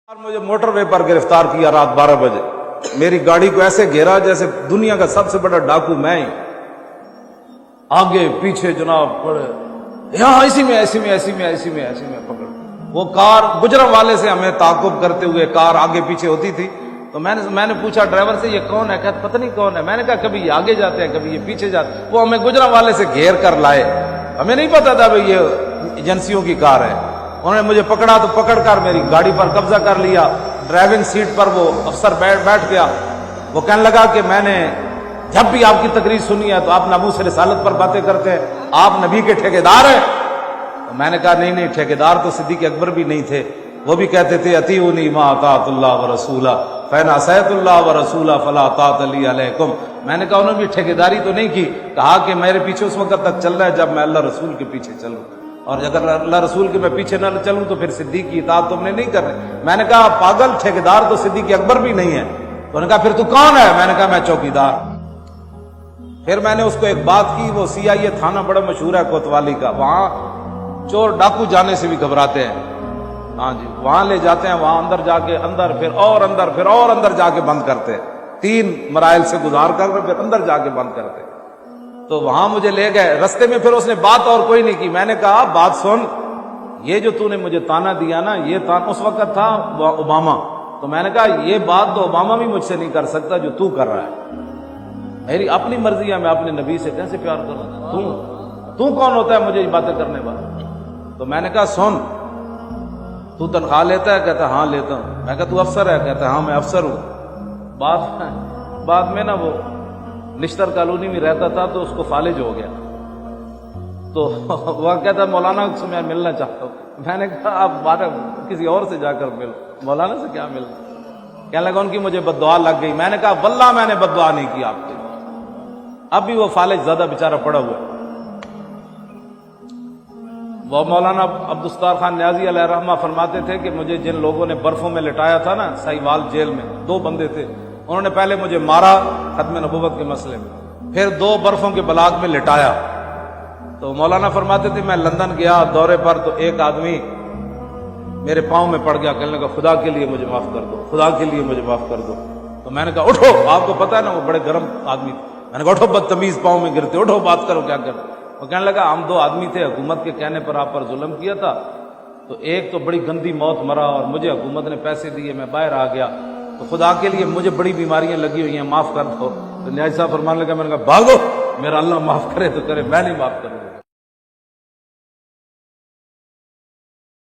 اور مجھے موٹر وے پر گرفتار کیا رات 12 بجے. میری گاڑی کو ایسے گھیرا جیسے دنیا کا سب سے بڑا ڈاکو میں ہی. آگے پیچھے جناب پڑے یہاں ایسی میں پکڑ. وہ کار گجرا والے سے ہمیں تعاقب کرتے ہوئے کار آگے پیچھے ہوتی تھی. تو میں نے پوچھا ڈرائیور سے یہ کون ہے؟ کہتا پتہ نہیں کون ہے. میں نے کہا کبھی یہ آگے جاتے ہیں کبھی یہ پیچھے جاتے ہیں. وہ ہمیں گجرا والے سے گھیر کر لائے. ہمیں نہیں پتا تھا بھئی یہ ایجنسیوں کی کار ہے. انہوں نے مجھے پکڑا تو پکڑ کر میری گاڑی پر قبضہ کر لیا. ڈرائیونگ سیٹ پر وہ افسر بیٹھ گیا. وہ کہنے لگا کہ میں نے جب بھی آپ کی تقریر سنی ہے تو آپ ناموس سے رسالت پر باتیں کرتے ہیں, آپ نبی کے ٹھیکیدار ہیں. تو میں نے کہا نہیں ٹھیکیدار تو صدیق اکبر بھی نہیں تھے. وہ بھی کہتے تھے اطیعونی ما اطاعت اللہ ورسولہ فإن عصیت اللہ ورسولہ فلا طاعۃ لی علیکم. میں نے کہا انہوں نے بھی ٹھیکیداری تو نہیں کی. کہا کہ میرے پیچھے اس وقت تک چل رہا ہے جب میں اللہ رسول کے پیچھے چلوں, اور اگر اللہ رسول کے میں پیچھے نہ چلوں تو پھر صدیق کی اطاعت تم نے نہیں کر رہے. میں نے کہا پاگل, ٹھیکیدار تو صدیق اکبر بھی نہیں ہے. تو انہوں نے کہا پھر تو کون ہے؟ میں نے کہا میں چوکیدار. پھر میں نے اس کو ایک بات کی. وہ CIA تھانہ بڑا مشہور ہے کوتوالی کا, وہاں چور ڈاکو جانے سے بھی گھبراتے ہیں. ہاں جی, وہاں لے جاتے ہیں, وہاں اندر جا کے اندر پھر اور اندر جا کے بند کرتے ہیں. 3 مراحل سے گزار کر پھر اندر جا کے بند کرتے ہیں. تو وہاں مجھے لے گئے. رستے میں پھر اس نے بات اور کوئی نہیں کی. میں نے کہا بات سن, یہ جو تو نے مجھے تانا دیا نا, یہ تانا اس وقت تھا اوباما. تو میں نے کہا یہ بات تو اوباما بھی مجھ سے نہیں کر سکتا جو تو کر رہا ہے. میری اپنی مرضی ہے, میں اپنے نبی سے کیسے پیار کروں. تو کون ہوتا ہے مجھے یہ باتیں کرنے والا؟ تو میں نے کہا سن, تو تنخواہ لیتا ہے؟ کہتا ہاں لیتا ہوں. میں کہا تو افسر ہے؟ کہتا ہاں میں افسر ہوں. بعد میں نا وہ نشتر کالونی میں رہتا تھا تو اس کو فالج ہو گیا. تو وہ کہتا مولانا سے میں ملنا چاہتا ہوں. میں نے کہا آپ بات کسی اور سے جا کر ملو, مولانا سے کیا ملنا. کہنے لگا ان کی مجھے بد دعا لگ گئی. میں نے کہا واللہ میں نے بد دعا نہیں کی آپ کے. اب بھی وہ فالج زیادہ بیچارہ پڑا ہوا ہے. وہ مولانا عبدالستار خان نیازی علیہ رحمہ فرماتے تھے کہ مجھے جن لوگوں نے برفوں میں لٹایا تھا نا سہیوال جیل میں, 2 بندے تھے. انہوں نے پہلے مجھے مارا ختم نبوت کے مسئلے میں, پھر 2 برفوں کے بلاگ میں لٹایا. تو مولانا فرماتے تھے میں لندن گیا دورے پر, تو ایک آدمی میرے پاؤں میں پڑ گیا. کہنے لگا خدا کے لیے مجھے معاف کر دو, خدا کے لیے مجھے معاف کر دو. تو میں نے کہا اٹھو, آپ کو پتا ہے نا وہ بڑے گرم آدمی تھے. میں نے کہا اٹھو بدتمیز, پاؤں میں گرتے, اٹھو بات کرو کیا کرو. وہ کہنے لگا ہم 2 آدمی تھے, حکومت کے کہنے پر آپ پر ظلم کیا تھا, تو ایک تو بڑی گندی موت مرا اور مجھے حکومت نے پیسے دیے, میں باہر آ گیا. تو خدا کے لیے مجھے بڑی بیماریاں لگی ہوئی ہیں, معاف کر دو. تو نیاز صاحب فرمانے لگا, میں نے کہا بھاگو, میرا اللہ معاف کرے تو کرے, میں نہیں معاف کروں گا.